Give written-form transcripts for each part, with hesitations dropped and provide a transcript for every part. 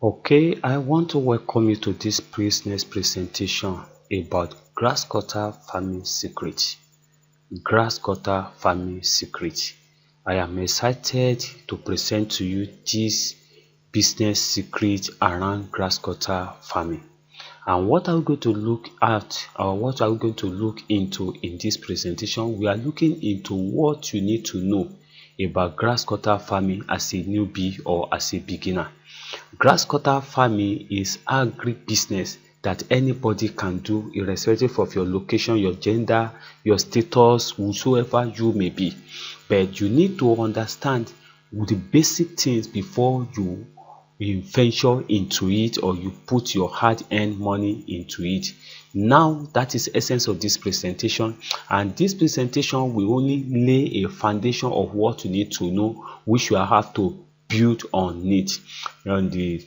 Okay, I want to welcome you to this business presentation about grass cutter farming secret. Grass cutter farming secret. I am excited to present to you this business secret around grass cutter farming. And what are we going to look at, or what are we going to look into in this presentation? We are looking into what you need to know about grass cutter farming as a newbie or as a beginner. Grass cutter farming is agric-business that anybody can do irrespective of your location, your gender, your status, whosoever you may be. But you need to understand the basic things before you venture into it or you put your hard-earned money into it. Now that is the essence of this presentation, and this presentation will only lay a foundation of what you need to know, which you have to build on it on the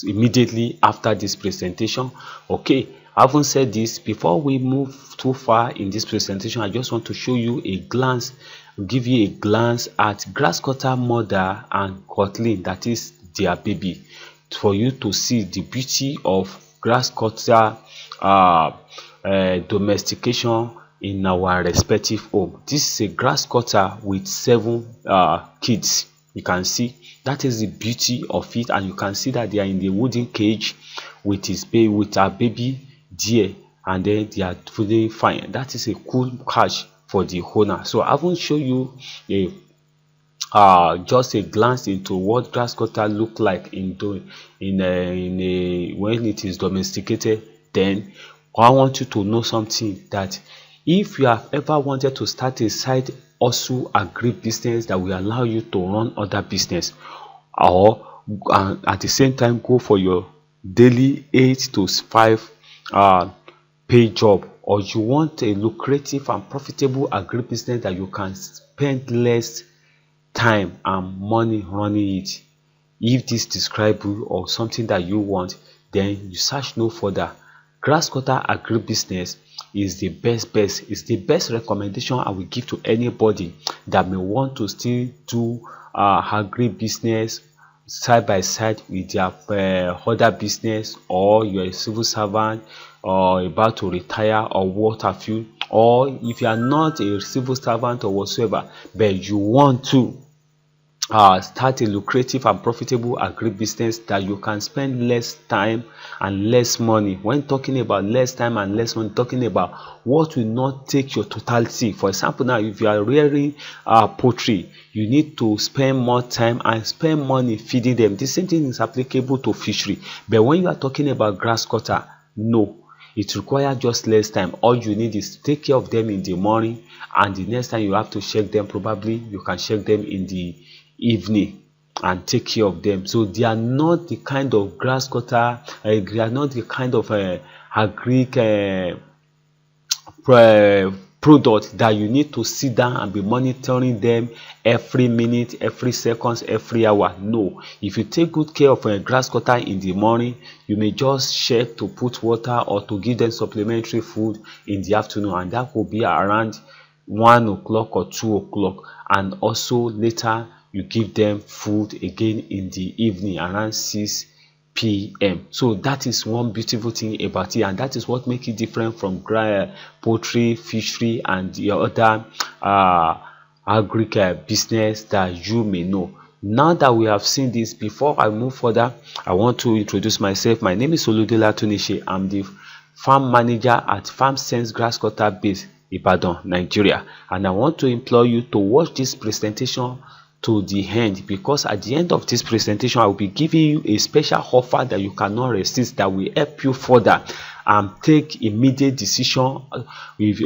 immediately after this presentation. Okay, having said this, before we move too far in this presentation, I just want to show you a glance, give you a glance at grass cutter mother and cutling, that is their baby, for you to see the beauty of grass cutter domestication in our respective home. This is a grass cutter with 7 kids. You can see that is the beauty of it, and you can see that they are in the wooden cage with his baby, with our baby there, and then they are fully fine. That is a cool catch for the owner. So I haven't shown you a just a glance into what grass cutter look like when it is domesticated. Then I want you to know something, that if you have ever wanted to start a side hustle agri-business that will allow you to run other business, or at the same time go for your daily 8 to 5 pay job, or you want a lucrative and profitable agri-business that you can spend less time and money running it, if this describe you or something that you want, then you search no further. Grass cutter agri-business is the best recommendation I will give to anybody that may want to still do agri-business side by side with their other business, or you're a civil servant or about to retire or what have you, or if you are not a civil servant or whatsoever, but you want to start a lucrative and profitable agri-business that you can spend less time and less money. When talking about less time and less money, talking about what will not take your totality. For example, now if you are rearing poultry, you need to spend more time and spend money feeding them. The same thing is applicable to fishery. But when you are talking about grass cutter, no, it requires just less time. All you need is to take care of them in the morning, and the next time you have to check them, probably you can check them in the evening and take care of them. So they are not the kind of grass cutter, they are not the kind of agric product that you need to sit down and be monitoring them every minute, every seconds, every hour. No, if you take good care of a grass cutter in the morning, you may just check to put water or to give them supplementary food in the afternoon, and that will be around 1 o'clock or 2 o'clock, and also later you give them food again in the evening around 6 p.m. So that is one beautiful thing about it, and that is what makes it different from poultry, fishery, and the other agric business that you may know. Now that we have seen this, before I move further, I want to introduce myself. My name is Oludela Tunishe. I'm the farm manager at Farm Sense Grass Cutter Base, Ibadan, Nigeria, and I want to implore you to watch this presentation to the end, because at the end of this presentation I will be giving you a special offer that you cannot resist, that will help you further and take immediate decision with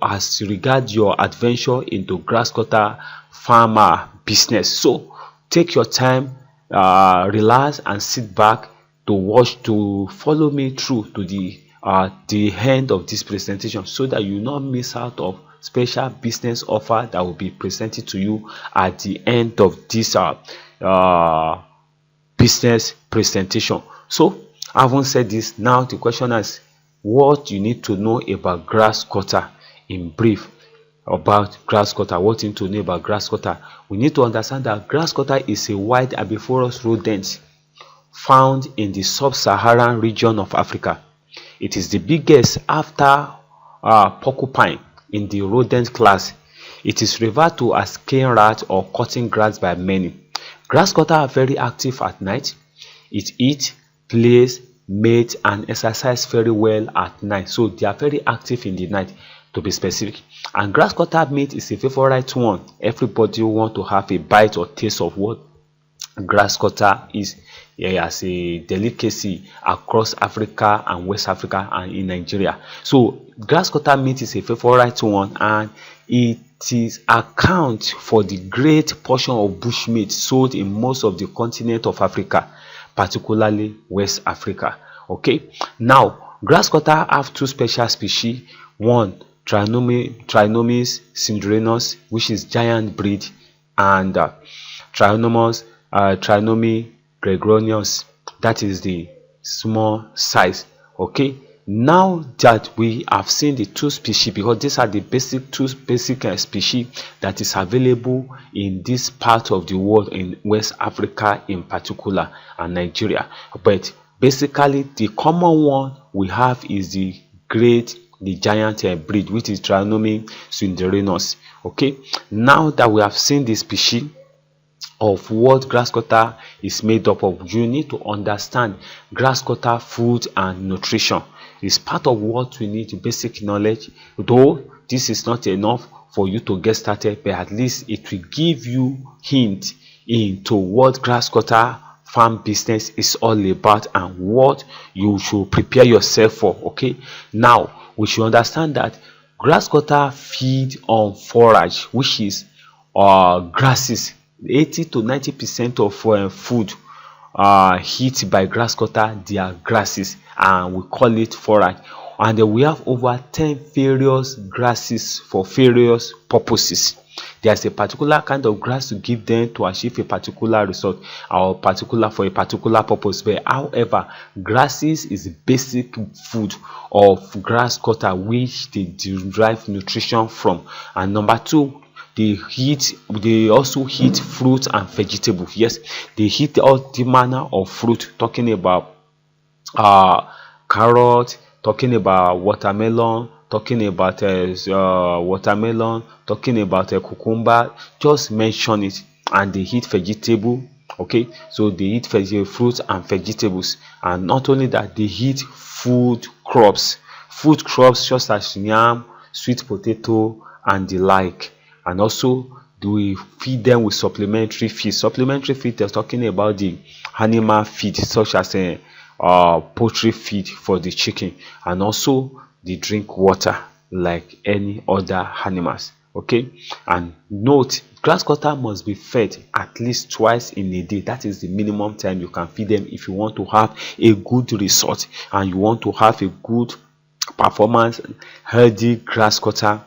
as regards your adventure into grass cutter farmer business. So take your time, relax and sit back to follow me through to the end of this presentation, so that you not miss out of special business offer that will be presented to you at the end of this business presentation. So having said this, now the question is what you need to know about grass cutter in brief. about grass cutter. What you need to know about grass cutter? We need to understand that grass cutter is a wild herbivorous rodent found in the sub-Saharan region of Africa. It is the biggest after porcupine in the rodent class. It is referred to as cane rat or cutting grass by many. Grass cutter are very active at night. It eats, plays, mates, and exercise very well at night. So they are very active in the night, to be specific. And grass cutter meat is a favorite one. Everybody want to have a bite or taste of what grass cutter is, as a delicacy across Africa and West Africa and in Nigeria. So grass cutter meat is a favorite one, and it is account for the great portion of bush meat sold in most of the continent of Africa, particularly West Africa. Okay, now grass cutter have two special species. One, Trinomys cyndarenus, which is giant breed, and Trinomys gregorius, that is the small size. Okay, now that we have seen the two species, because these are the two basic species that is available in this part of the world, in West Africa in particular and Nigeria, but basically the common one we have is the giant breed, which is Trinomys cyndarenus. Okay, now that we have seen the species of what grass cutter is made up of, you need to understand grass cutter food and nutrition. It's part of what we need, basic knowledge. Though this is not enough for you to get started, but at least it will give you hint into what grass cutter farm business is all about and what you should prepare yourself for. Okay, now we should understand that grass cutter feed on forage, which is grasses. 80 to 90% of food hit by grass cutter, they are grasses, and we call it forage. And we have over 10 various grasses for various purposes. There's a particular kind of grass to give them to achieve a particular result or for a particular purpose. But however, grasses is basic food of grass cutter, which they derive nutrition from. And number two, they also eat fruit and vegetables. Yes, they eat all the manner of fruit, talking about carrot, talking about watermelon, talking about cucumber, just mention it. And they eat vegetable. Okay, so they eat fruits and vegetables. And not only that, they eat food crops just as yam, sweet potato, and the like. And also we feed them with supplementary feed. They're talking about the animal feed, such as poultry feed for the chicken, and also they drink water like any other animals. Okay, and note, grass cutter must be fed at least twice in a day. That is the minimum time you can feed them if you want to have a good result and you want to have a good performance, healthy grass cutter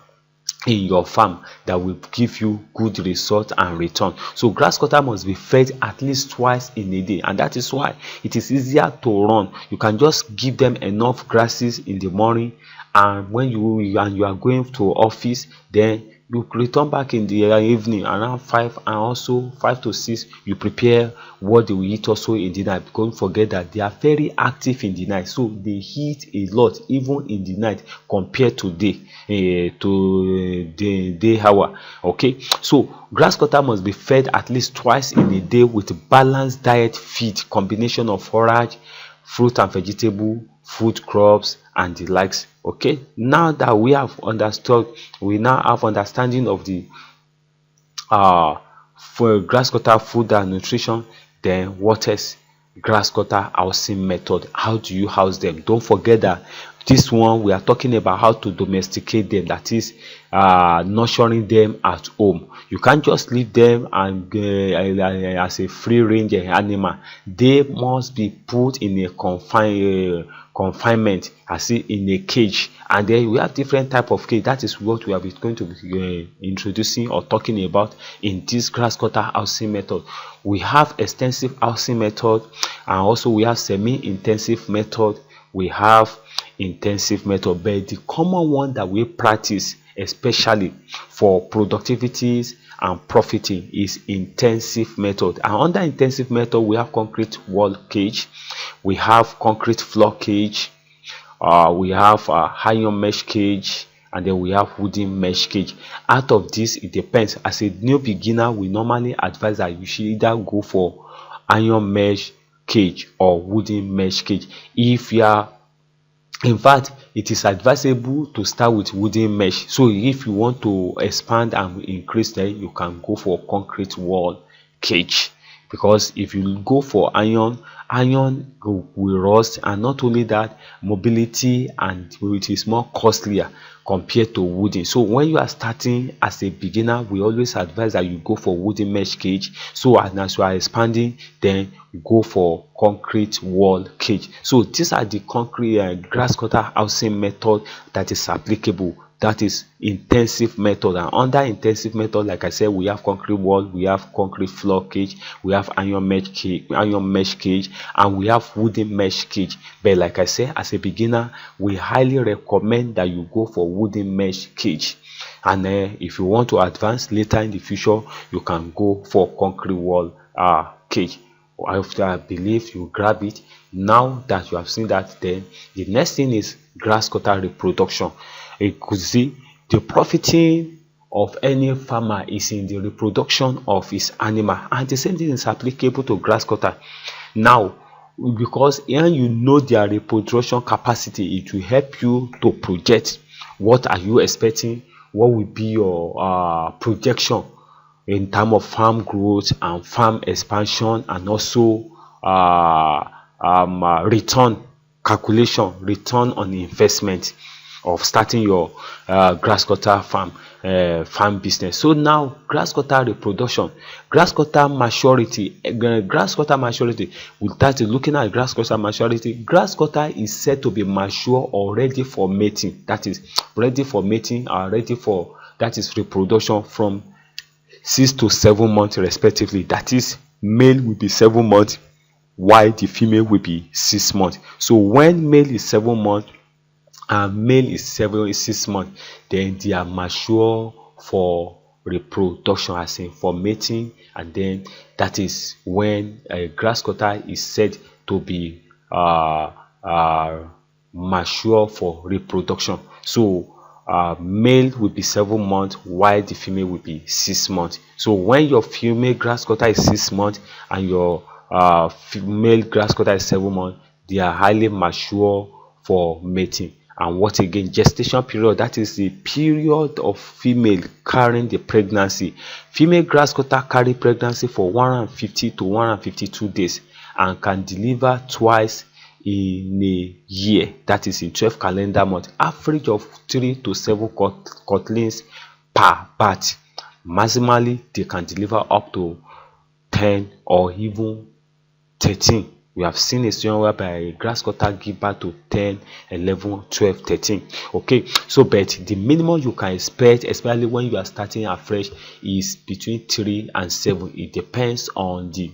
in your farm that will give you good result and return. So grass cutter must be fed at least twice in a day, and that is why it is easier to run. You can just give them enough grasses in the morning, and when you are going to office, then you return back in the evening around 5, and also 5 to 6 you prepare what they will eat also in the night. Don't forget that they are very active in the night, so they eat a lot even in the night compared to the day hour. Okay, so grass cutter must be fed at least twice in a day with balanced diet feed, combination of forage, fruit and vegetable, food crops, and the likes. Okay, now that we have understood, we now have understanding of the for grass cutter food and nutrition. Then what is grass cutter housing method? How do you house them? Don't forget that this one we are talking about how to domesticate them, that is nurturing them at home. You can't just leave them and as a free range animal. They must be put in a confinement, as in a cage. And then we have different type of cage. That is what we are going to be introducing or talking about in this grass cutter housing method. We have extensive housing method, and also we have semi-intensive method, we have intensive method. But the common one that we practice especially for productivities and profiting, is intensive method. And under intensive method, we have concrete wall cage, we have concrete floor cage, we have iron mesh cage, and then we have wooden mesh cage. Out of this, it depends. As a new beginner, we normally advise that you should either go for iron mesh cage or wooden mesh cage. If you are, in fact, it is advisable to start with wooden mesh. So if you want to expand and increase, then you can go for concrete wall cage, because if you go for iron will rust, and not only that, mobility and it is more costlier compared to wooden. So when you are starting as a beginner, we always advise that you go for wooden mesh cage. So as you are expanding, then you go for concrete wall cage. So these are the concrete grass cutter housing method that is applicable. That is intensive method. And under intensive method, like I said, we have concrete wall, we have concrete floor cage, we have iron mesh cage, and we have wooden mesh cage. But like I said, as a beginner, we highly recommend that you go for wooden mesh cage. And if you want to advance later in the future, you can go for concrete wall cage. After, I believe you grab it. Now that you have seen that, then the next thing is grass cutter reproduction. You could see the profiting of any farmer is in the reproduction of his animal, and the same thing is applicable to grass cutter. Now, because when you know their reproduction capacity, it will help you to project what are you expecting, what will be your projection in terms of farm growth and farm expansion, and also return calculation, return on investment of starting your grass cutter farm business. So now, grass cutter reproduction, grass cutter maturity. We start looking at grass cutter maturity. Grass cutter is said to be mature or ready for mating. That is ready for mating, or ready for, that is reproduction, from 6 to 7 months respectively. That is, male will be 7 months while the female will be 6 months. So when male is 7 months and male is 6 months, then they are mature for reproduction, as in for mating. And then that is when a grass cutter is said to be mature for reproduction. So male will be 7 months while the female will be 6 months. So when your female grass cutter is 6 months and your female grass cutter is 7 months, they are highly mature for mating. And what again? Gestation period, that is the period of female carrying the pregnancy. Female grass cutter carry pregnancy for 150 to 152 days and can deliver twice in a year, that is in 12 calendar months. Average of 3 to 7 cutlings per batch. Maximally, they can deliver up to 10 or even 13. We have seen a situation whereby a grass cutter give birth to 10, 11, 12, 13. Okay, so but the minimum you can expect, especially when you are starting afresh, is between 3 and 7. It depends on the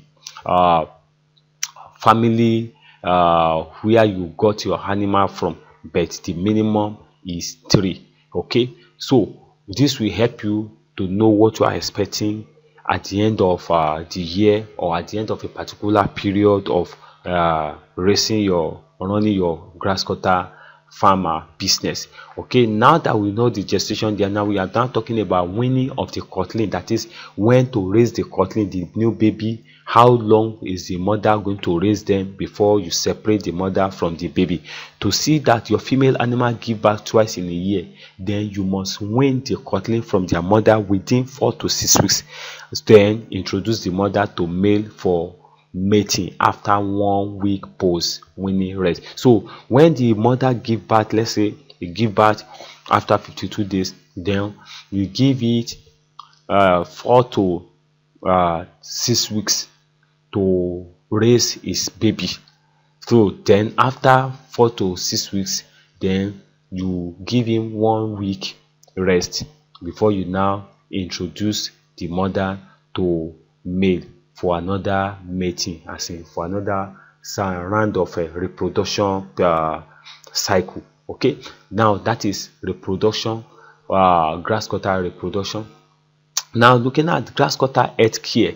family where you got your animal from, but the minimum is 3. Okay, so this will help you to know what you are expecting at the end of the year, or at the end of a particular period of running your grass cutter farmer business. Okay, now that we know the gestation there, now we are now talking about weaning of the cutling. That is, when to raise the cutling, the new baby. How long is the mother going to raise them before you separate the mother from the baby? To see that your female animal give birth twice in a year, then you must wean the cutling from their mother within 4 to 6 weeks. Then introduce the mother to male for mating after 1 week post weaning rest. So when the mother give birth, let's say you give birth after 52 days, then you give it 4 to 6 weeks to raise his baby. So then after 4 to 6 weeks, then you give him 1 week rest before you now introduce the mother to male for another mating, as in for another round of a reproduction cycle. Okay, now that is reproduction grass cutter reproduction. Now, looking at grass cutter health care,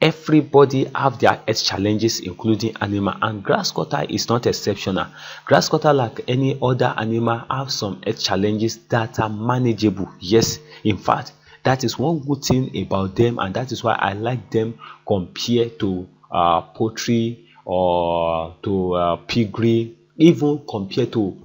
everybody have their health challenges, including animal, and grass cutter is not exceptional. Grass cutter, like any other animal, have some health challenges that are manageable. Yes, in fact, that is one good thing about them, and that is why I like them compared to poultry or to piggery, even compared to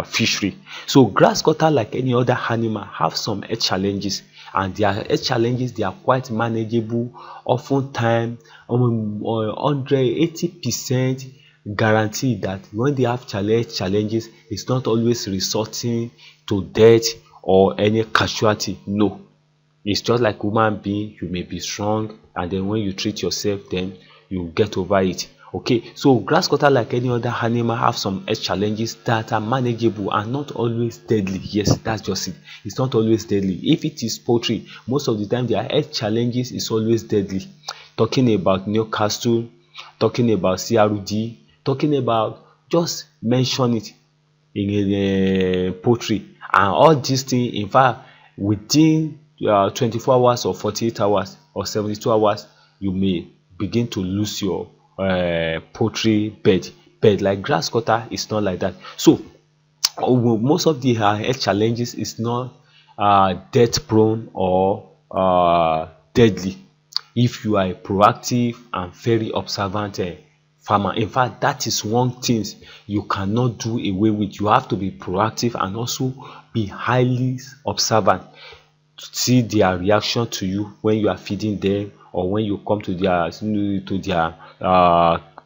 fishery. So grass cutter, like any other animal, have some health challenges, and their health challenges, they are quite manageable. Often time 180% guarantee that when they have challenges, it's not always resulting to death or any casualty. No, it's just like human being. You may be strong, and then when you treat yourself, then you get over it. Okay, so grass cutter, like any other animal, have some health challenges that are manageable and not always deadly. Yes, that's just it. It's not always deadly. If it is poultry, most of the time their health challenges is always deadly. Talking about Newcastle, talking about CRD, talking about, just mention it in poultry, and all these things, in fact, within 24 hours or 48 hours or 72 hours, you may begin to lose your poultry bed. Like grass cutter is not like that. So most of the health challenges is not death prone or deadly if you are a proactive and very observant farmer. In fact, that is one thing you cannot do away with. You have to be proactive and also be highly observant to see their reaction to you when you are feeding them, or when you come to their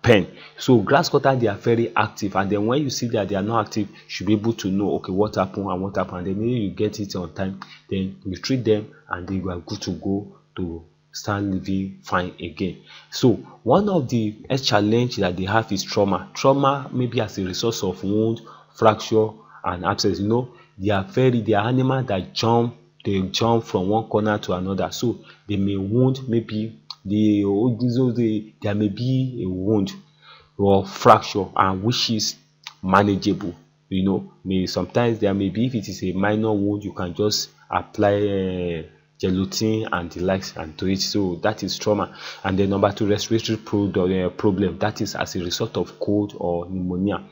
pen. So grass cutter, they are very active, and then when you see that they are not active, you should be able to know, okay, what happened and what happened. And then maybe you get it on time, then you treat them, and they are good to go to start living fine again. So one of the challenge that they have is trauma, maybe as a result of wound, fracture, and abscess. You know, they are animals that jump from one corner to another, so they may wound. Maybe there may be a wound or fracture, and which is manageable. You know, sometimes there may be, if it is a minor wound, you can just apply gelatin and the likes and to it. So that is trauma. And then number 2, respiratory problem, that is as a result of cold or pneumonia.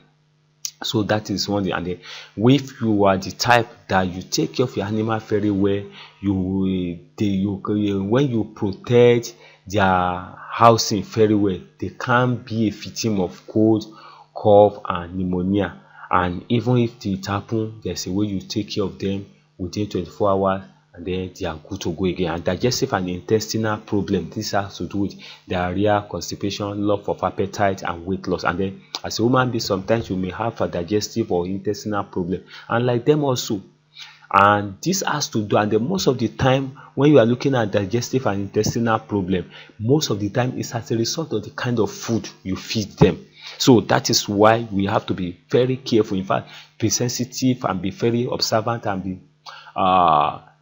So that is one thing. And then if you are the type that you take care of your animal very well, when you protect their housing very well, they can't be a victim of cold, cough, and pneumonia. And even if it happens, there's a way you take care of them within 24 hours, and then they are good to go again. And digestive and intestinal problem, this has to do with diarrhea, constipation, loss of appetite, and weight loss. And then as a human being, sometimes you may have a digestive or intestinal problem, and like them also. And this has to do, and then most of the time when you are looking at digestive and intestinal problem, most of the time it's as a result of the kind of food you feed them. So that is why we have to be very careful. In fact, be sensitive and be very observant, and be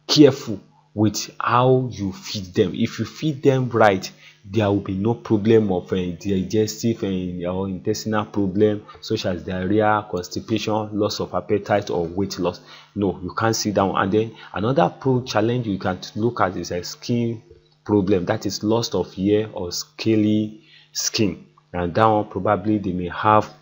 careful with how you feed them. If you feed them right, there will be no problem of digestive or intestinal problem, such as diarrhea, constipation, loss of appetite, or weight loss. No, you can't sit down. And then another challenge you can look at is a skin problem, that is loss of hair or scaly skin. And that one, probably they may have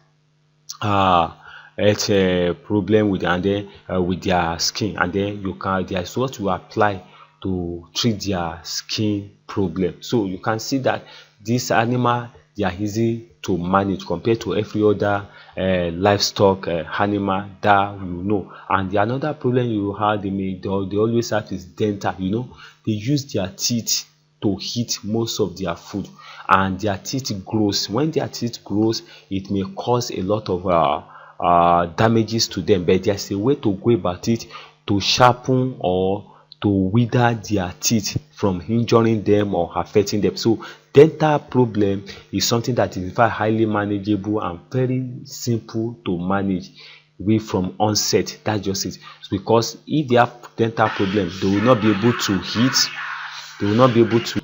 it's a problem with, and then with their skin, and then there's what you apply to treat their skin problem. So you can see that this animal, they are easy to manage compared to every other livestock animal that you know. And the another problem you have, they always have is dental. You know, they use their teeth to eat most of their food, and their teeth grows. When their teeth grows, it may cause a lot of damages to them, but there's a way to go about it to sharpen or to wither their teeth from injuring them or affecting them. So dental problem is something that is very highly manageable and very simple to manage from onset. That's just it. Because if they have dental problem, they will not be able to eat, they will not be able to.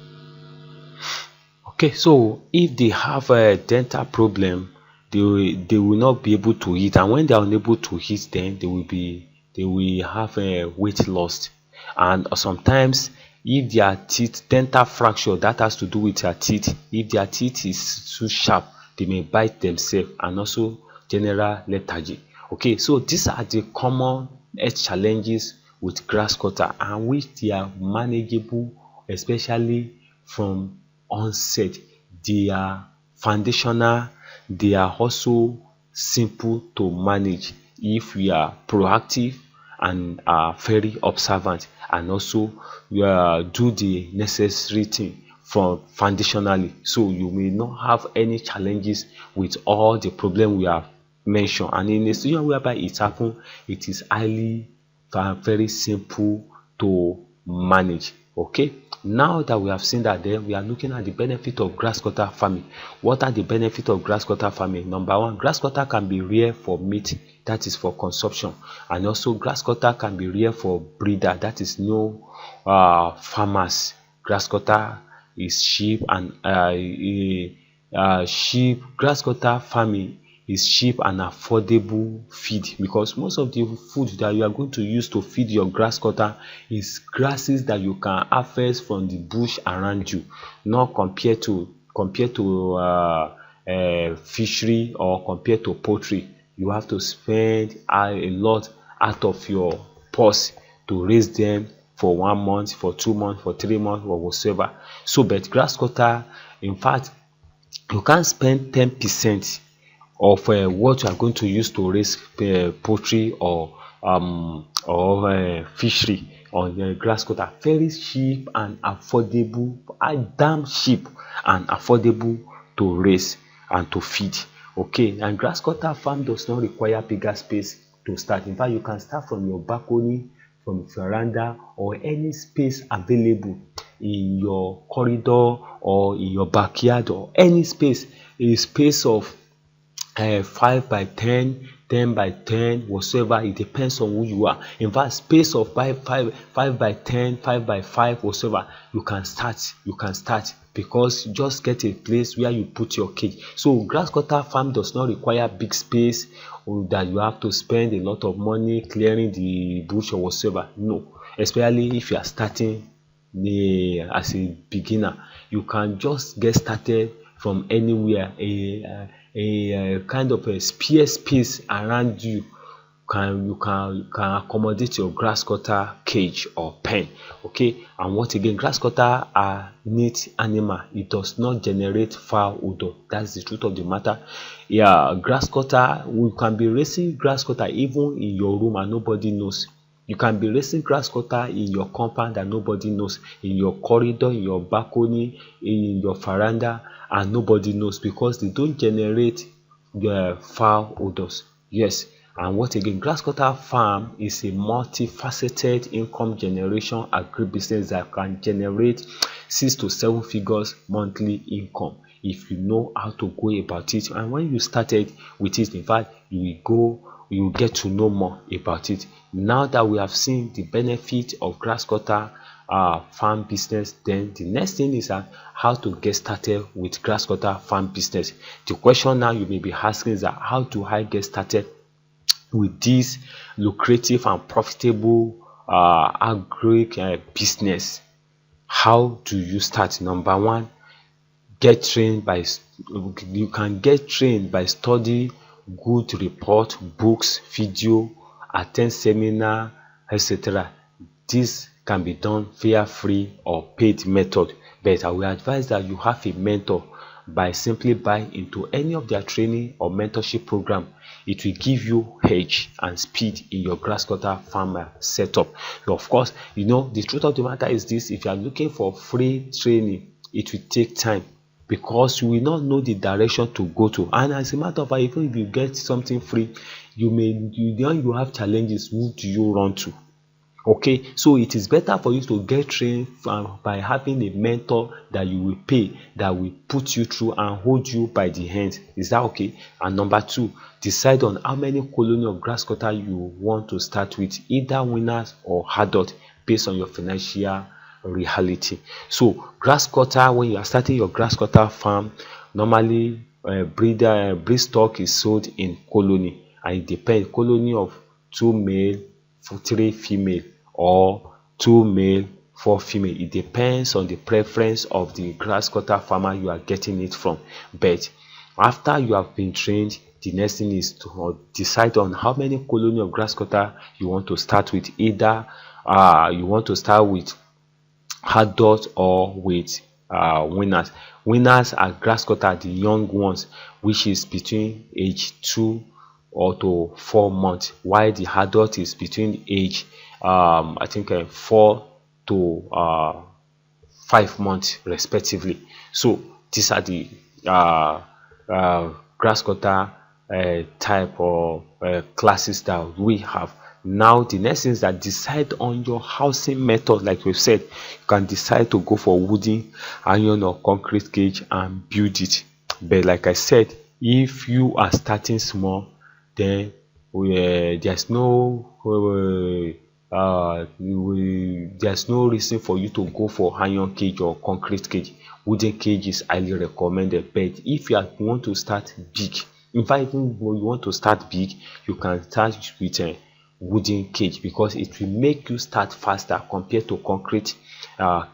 Okay, so if they have a dental problem, they will not be able to eat, and when they are unable to eat, then they will be they will have a weight loss. And sometimes if their teeth dental fracture, that has to do with their teeth, if their teeth is too sharp, they may bite themselves, and also general lethargy. Okay, so these are the common health challenges with grass cutter, and which they are manageable, especially from onset. They are foundational, they are also simple to manage if we are proactive and are very observant, and also do the necessary thing from foundationally, so you may not have any challenges with all the problem we have mentioned. And in a situation whereby it happen, it is highly very simple to manage. Okay, now that we have seen that, then we are looking at the benefit of grass cutter farming. What are the benefits of grass cutter farming? Number one, grass cutter can be reared for meat, that is for consumption, and also grass cutter can be reared for breeder, that is no farmers. Grass cutter is cheap, and grass cutter farming is cheap and affordable feed, because most of the food that you are going to use to feed your grass cutter is grasses that you can harvest from the bush around you, not compared to fishery or compared to poultry. You have to spend a lot out of your purse to raise them for 1 month, for 2 months, for 3 months, or whatsoever. So but grass cutter, in fact, you can't spend 10% of what you are going to use to raise poultry or fishery on grass cutter. Very cheap and affordable, damn cheap and affordable to raise and to feed. Okay, and grass cutter farm does not require bigger space to start. In fact, you can start from your balcony, from veranda, or any space available in your corridor or in your backyard, or any space, a space of 5 by 10, 10 by 10, whatsoever. It depends on who you are. In fact, space of 5 by 10, 5 by 5, whatsoever, you can start, because you just get a place where you put your cage. So grass cutter farm does not require big space, or that you have to spend a lot of money clearing the bush or whatsoever. No, especially if you are starting as a beginner. You can just get started from anywhere. A kind of a spare space around you you can accommodate your grass cutter cage or pen. Okay, and what again, grass cutter are neat animal. It does not generate foul odor. That's the truth of the matter. Yeah, grass cutter, we can be raising grass cutter even in your room and nobody knows. You can be raising grass cutter in your compound and nobody knows, in your corridor, in your balcony, in your veranda, and nobody knows, because they don't generate the foul odors. Yes, and what again, grass cutter farm is a multifaceted income generation agribusiness that can generate 6 to 7 figures monthly income if you know how to go about it. And when you started with it, in fact, you will get to know more about it. Now that we have seen the benefit of grass cutter farm business, then the next thing is how to get started with grass cutter farm business. The question now you may be asking is how do I get started with this lucrative and profitable agric business? How do you start? Number one, you can get trained by studying good report, books, video, attend seminar, etc. This can be done via free or paid method, but I will advise that you have a mentor by simply buying into any of their training or mentorship program. It will give you edge and speed in your grass cutter farmer setup. So of course, you know, the truth of the matter is this: if you are looking for free training, it will take time, because you will not know the direction to go to. And as a matter of fact, even if you get something free, you have challenges. Who do you run to? Okay, so it is better for you to get trained by having a mentor that you will pay, that will put you through and hold you by the hand. Is that okay? And number two, decide on how many colony of grass cutter you want to start with, either winners or adult, based on your financial reality. So grass cutter, when you are starting your grass cutter farm, normally breed stock is sold in colony, and it depends, colony of 2 male, 3 female or 2 male 4 female. It depends on the preference of the grass cutter farmer you are getting it from. But after you have been trained, the next thing is to decide on how many colony of grass cutter you want to start with. Either you want to start with adult or with winners. Winners are grass cutter, the young ones, which is between age 2 or to 4 months, while the adult is between age 4 to 5 months respectively. So these are the grass cutter type or classes that we have. Now the next thing is that decide on your housing method. Like we've said, you can decide to go for wooden, iron or concrete cage and build it. But like I said, if you are starting small, then there's no reason for you to go for iron cage or concrete cage. Wooden cage is highly recommended. But if you want to start big, in fact, even when you want to start big, you can start with a wooden cage, because it will make you start faster compared to concrete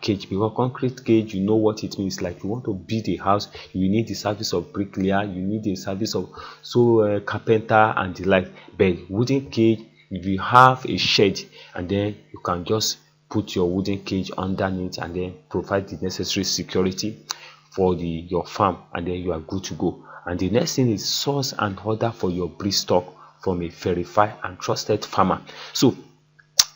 cage. Because concrete cage, you know what it means. Like, you want to build a house, you need the service of bricklayer, you need the service of carpenter and the like. But wooden cage, if you have a shed, and then you can just put your wooden cage underneath and then provide the necessary security for your farm, and then you are good to go. And the next thing is source and order for your breed stock from a verified and trusted farmer. So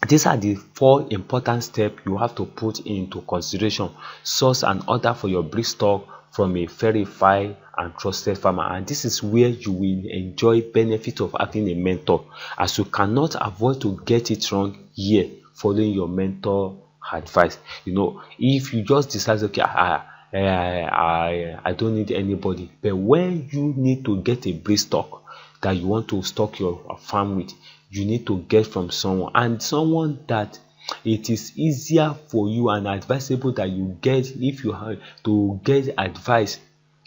these are the 4 important steps you have to put into consideration. Source and order for your breed stock from a verified and trusted farmer. And this is where you will enjoy benefit of having a mentor, as you cannot avoid to get it wrong here following your mentor advice. You know, if you just decide, okay, I don't need anybody, but when you need to get a breed stock that you want to stock your farm with, you need to get from someone, and someone that it is easier for you and advisable that you get. If you have to get advice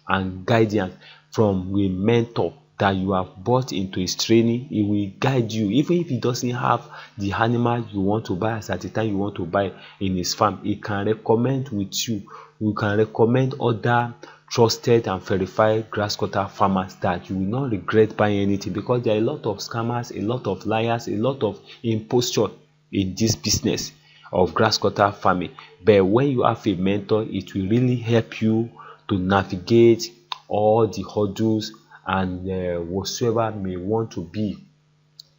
and guidance from a mentor that you have bought into his training, he will guide you. Even if he doesn't have the animal you want to buy at the time you want to buy in his farm, he can recommend with you. You can recommend other trusted and verified grass cutter farmers that you will not regret buying anything, because there are a lot of scammers, a lot of liars, a lot of imposture in this business of grass cutter farming. But when you have a mentor, it will really help you to navigate all the hurdles and whatsoever may want to be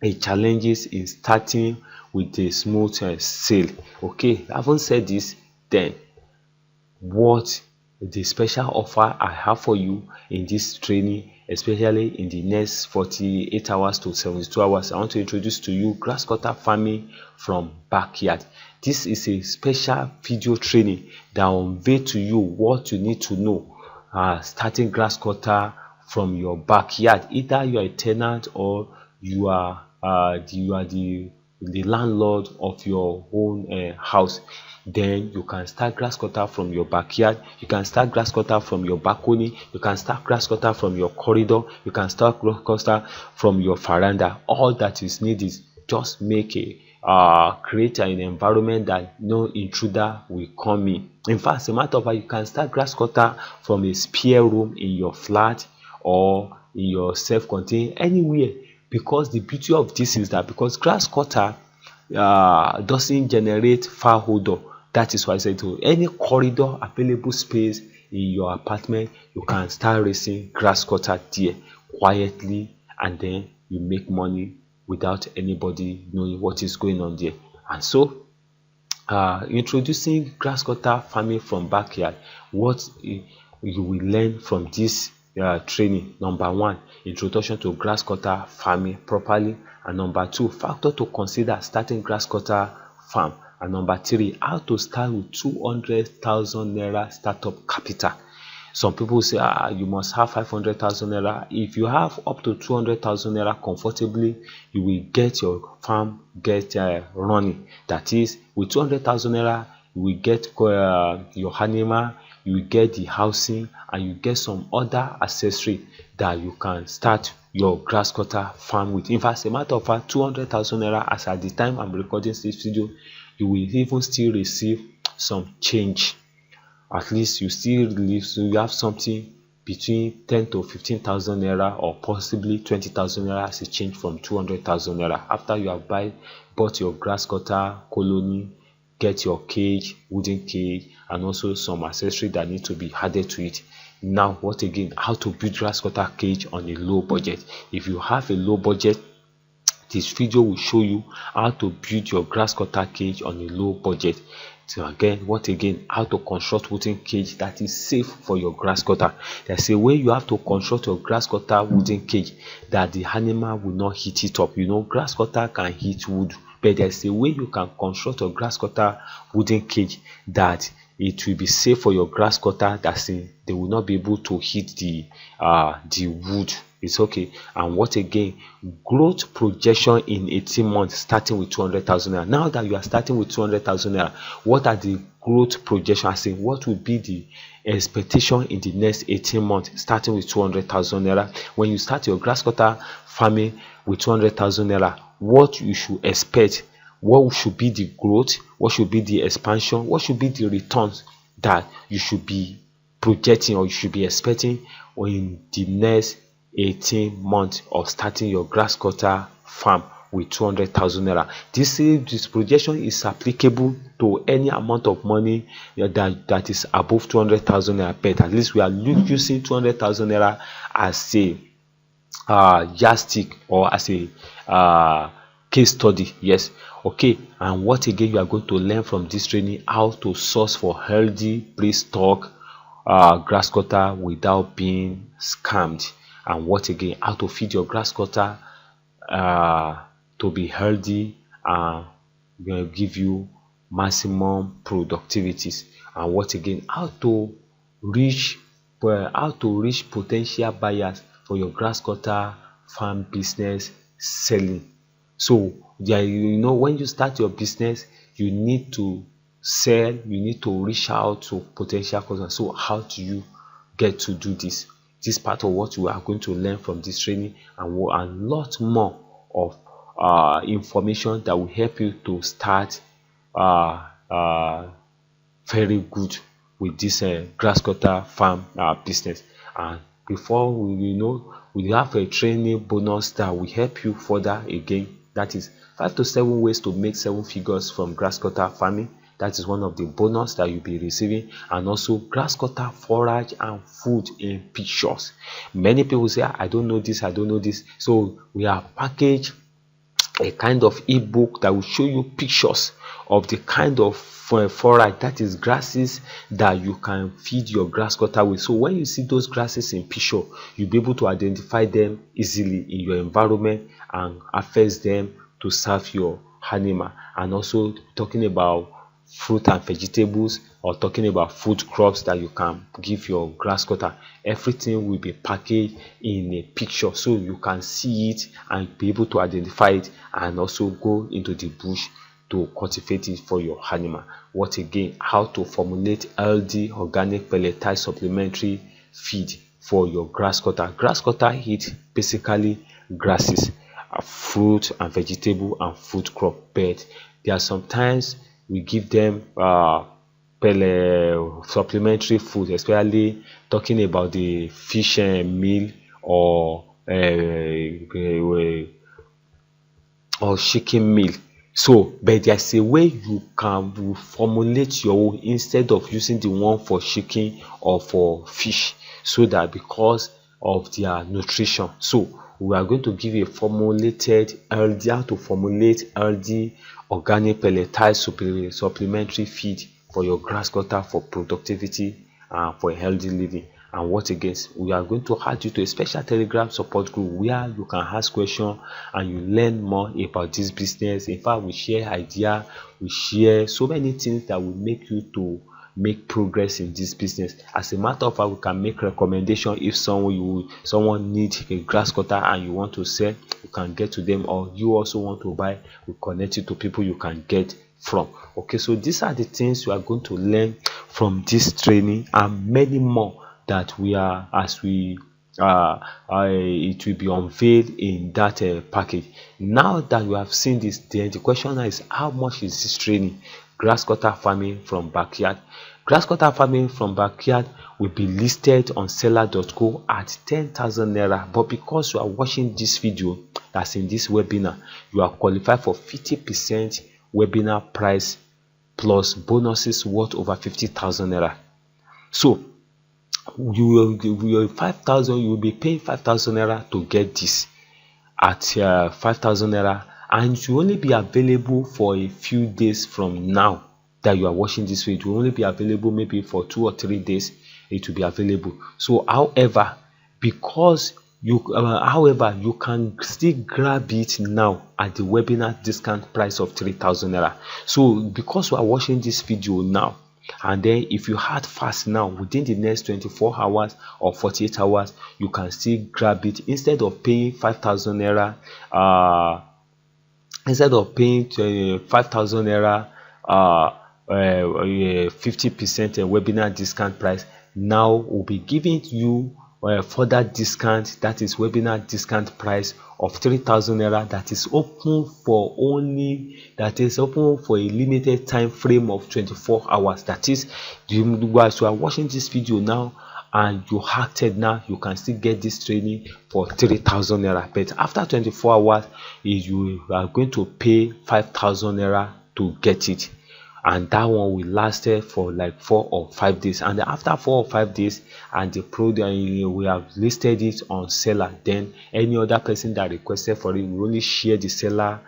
a challenges in starting with a smooth sail. Okay, having said this, then what the special offer I have for you in this training, especially in the next 48 hours to 72 hours, I want to introduce to you grass cutter farming from backyard. This is a special video training that will unveil to you what you need to know starting grass cutter from your backyard. Either you are a tenant or you are the landlord of your own house, then you can start grass cutter from your backyard. You can start grass cutter from your balcony. You can start grass cutter from your corridor. You can start grass cutter from your veranda. All that is needed is just make create an environment that no intruder will come in. In fact, as a matter of fact, you can start grass cutter from a spare room in your flat or in your self-contained, anywhere. Because the beauty of this is that because grass cutter doesn't generate foul odor, that is why I said to any corridor available space in your apartment, you can start raising grass cutter there quietly, and then you make money without anybody knowing what is going on there. And so introducing grass cutter farming from backyard, what you will learn from this training: number 1, introduction to grass cutter farming properly, and number 2, factor to consider starting grass cutter farm, and number 3, how to start with 200,000 naira startup capital. Some people say you must have 500,000 naira. If you have up to 200,000 naira comfortably, you will get your farm running. That is, with 200,000 naira, you will get your animal, you get the housing, and you get some other accessory that you can start your grass cutter farm with. In fact, as a matter of fact, 200,000 naira, as at the time I'm recording this video, you will even still receive some change. At least you still relieve, so you have something between 10 to 15,000 naira, or possibly 20,000 naira as a change from 200,000 naira after you have bought your grass cutter colony, get your cage, wooden cage, and also some accessory that need to be added to it. Now, what again? How to build grass cutter cage on a low budget. If you have a low budget, this video will show you how to build your grass cutter cage on a low budget. So again, how to construct wooden cage that is safe for your grass cutter. There's a way you have to construct your grass cutter wooden cage that the animal will not heat it up. You know, grass cutter can heat wood, but there's a way you can construct a grass cutter wooden cage that it will be safe for your grass cutter. That's it, they will not be able to hit the wood. It's okay. And what again? Growth projection in 18 months starting with 200,000 naira. Now that you are starting with 200,000 naira, what are the growth projections? Saying what will be the expectation in the next 18 months starting with 200,000 naira? When you start your grass cutter farming with 200,000 naira, what you should expect? What should be the growth? What should be the expansion? What should be the returns that you should be projecting or you should be expecting in the next 18 months of starting your grass cutter farm with 200,000 naira? This projection is applicable to any amount of money that is above 200,000 naira. But at least we are using 200,000 naira as a yardstick or as a case study. Yes, okay. And what again you are going to learn from this training? How to source for healthy pre-stock grass cutter without being scammed. And what again? How to feed your grass cutter to be healthy and give you maximum productivities. And what again? How to reach potential buyers for your grass cutter farm business selling. So yeah, you know, when you start your business, you need to sell, you need to reach out to potential customers. So how do you get to do this? This part of what you are going to learn from this training, and lot more of information that will help you to start very good with this grass cutter farm business. And before we have a training bonus that will help you further again. That is 5 to 7 ways to make 7 figures from grass cutter farming. That is one of the bonus that you'll be receiving. And also grass cutter forage and food in pictures. Many people say, I don't know this, I don't know this. So we have packaged a kind of ebook that will show you pictures of the kind of forage, that is grasses, that you can feed your grass cutter with. So when you see those grasses in picture, you'll be able to identify them easily in your environment and harvest them to serve your animal. And also talking about fruit and vegetables, or talking about food crops that you can give your grass cutter, everything will be packaged in a picture so you can see it and be able to identify it, and also go into the bush to cultivate it for your animal. What again? How to formulate healthy organic pelletized supplementary feed for your grass cutter. Grass cutter eat basically grasses, fruit and vegetable and food crop, but there are sometimes we give them supplementary food, especially talking about the fish meal or chicken meal. So but there's a way you can formulate your own instead of using the one for chicken or for fish, so that because of their nutrition. So we are going to give you a formulated healthy, how to formulate healthy organic pelletized supplementary feed for your grass cutter for productivity and for healthy living. And what again? We are going to add you to a special Telegram support group where you can ask questions and you learn more about this business. In fact, we share ideas, we share so many things that will make you to make progress in this business. As a matter of fact, we can make recommendation. If someone needs a grass cutter and you want to sell, you can get to them, or you also want to buy, we connect you to people you can get from. Okay, so these are the things you are going to learn from this training, and many more that we are, as we it will be unveiled in that package. Now that you have seen this, then the question is, how much is this training? Grass cutter farming from backyard. Grass cutter farming from backyard will be listed on seller.co at 10,000 naira, but because you are watching this video, that's in this webinar, you are qualified for 50% webinar price plus bonuses worth over 50,000 naira. So you will 5,000, you will be paying 5,000 naira to get this at 5,000 naira, and it will only be available for a few days from now that you are watching this video. It will only be available maybe for 2 or 3 days. It will be available. So however, because you you can still grab it now at the webinar discount price of 3,000 naira. So because you are watching this video now, and then if you act fast now, within the next 24 hours or 48 hours, you can still grab it. Instead of paying 5,000 naira, instead of paying 5,000 naira 50% webinar discount price, now we'll be giving you further discount, that is webinar discount price of 3,000 naira, that is open for a limited time frame of 24 hours. That is, as you are watching this video now and you acted now, you can still get this training for 3,000 naira, but after 24 hours you are going to pay 5,000 naira to get it, and that one will last for like 4 or 5 days. And after 4 or 5 days, and the product we have listed it on seller, then any other person that requested for it will only share the seller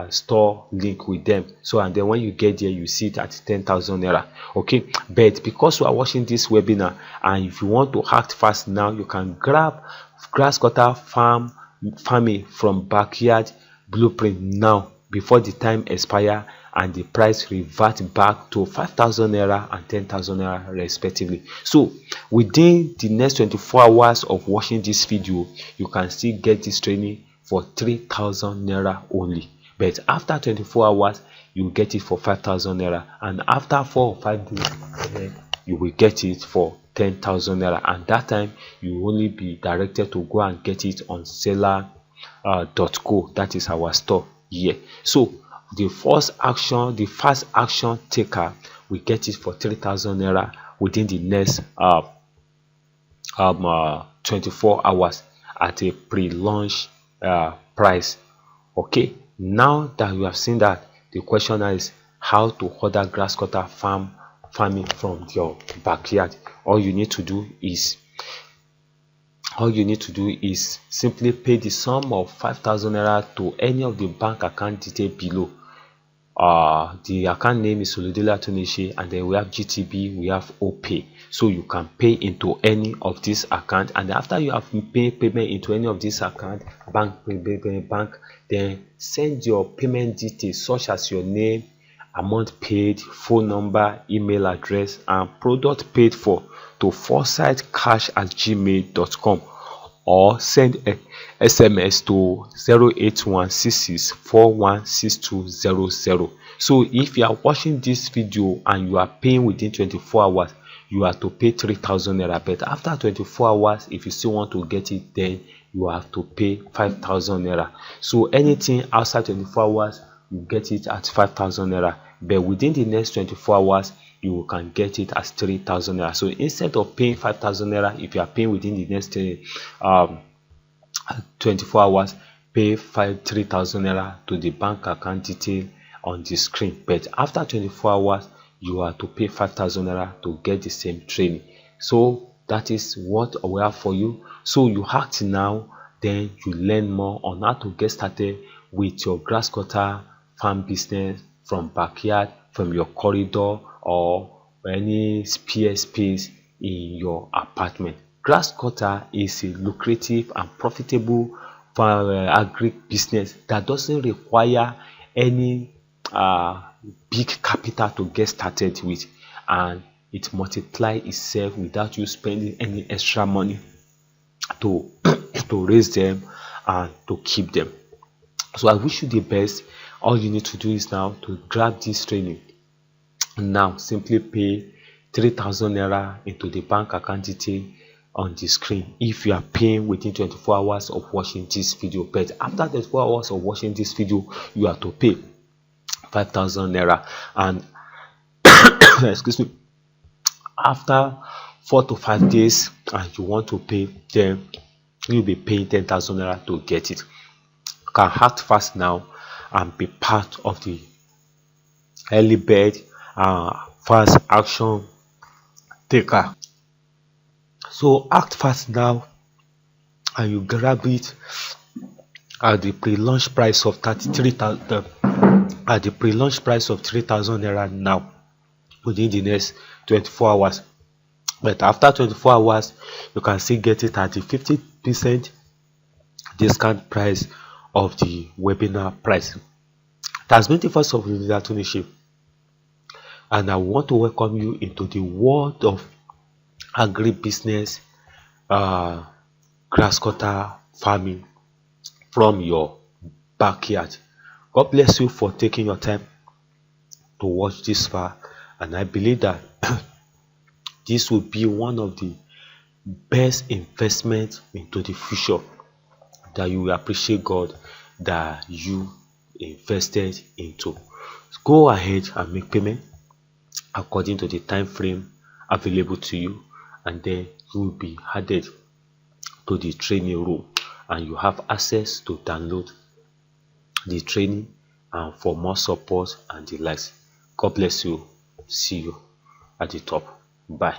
store link with them. So, and then when you get there, you see it at 10,000 naira. Okay, but because you are watching this webinar, and if you want to act fast now, you can grab grass cutter farming from backyard blueprint now before the time expire, and the price revert back to 5,000 naira and 10,000 naira respectively. So within the next 24 hours of watching this video, you can still get this training for 3,000 naira only, but after 24 hours you get it for 5,000 naira, and after 4 or 5 days you will get it for 10,000 naira, and that time you will only be directed to go and get it on seller.co, that is our store here. So the fast action taker will get it for 3,000 naira within the next 24 hours at a pre-launch price. Okay, now that you have seen that, the question is how to order grass cutter farming from your backyard. All you need to do is simply pay the sum of 5,000 naira to any of the bank account detail below. The account name is Solidela Tunishe, and then we have GTB, we have OPay. So you can pay into any of these accounts, and after you have made payment into any of these accounts, bank, then send your payment details such as your name, amount paid, phone number, email address, and product paid for to foresightcash@gmail.com, or send a SMS to 08166416200. So if you are watching this video and you are paying within 24 hours, you have to pay 3,000 naira, but after 24 hours, if you still want to get it, then you have to pay 5,000 naira. So anything outside 24 hours, you get it at 5,000 naira, but within the next 24 hours you can get it as 3,000 naira. So instead of paying 5,000 naira, if you are paying within the next 24 hours, pay 3,000 naira to the bank account detail on the screen, but after 24 hours you have to pay 5,000 naira to get the same training. So that is what we have for you. So you act now, then you learn more on how to get started with your grass cutter farm business from backyard, from your corridor, or any spare space in your apartment. Grass cutter is a lucrative and profitable agric business that doesn't require any big capital to get started with, and it multiplies itself without you spending any extra money to raise them and to keep them. So I wish you the best. All you need to do is now to grab this training. Now simply pay 3,000 naira into the bank account detail on the screen if you are paying within 24 hours of watching this video. But after 24 hours of watching this video, you have to pay 5,000 naira, and excuse me, after 4 to 5 days and you want to pay, then you'll be paying 10,000 naira to get it. You can act fast now and be part of the early bird fast action taker. So act fast now and you grab it at the pre-launch price of 33,000, at the pre-launch price of 3,000 naira now within the next 24 hours. But after 24 hours, you can still get it at the 50% discount price of the webinar price. That's been the first of the ownership, and I want to welcome you into the world of agribusiness, grass cutter farming from your backyard. God bless you for taking your time to watch this far, and I believe that this will be one of the best investments into the future, that you will appreciate God that you invested into. Go ahead and make payment according to the time frame available to you, and then you will be added to the training room and you have access to download the training and for more support and the likes. God bless you. See you at the top. Bye.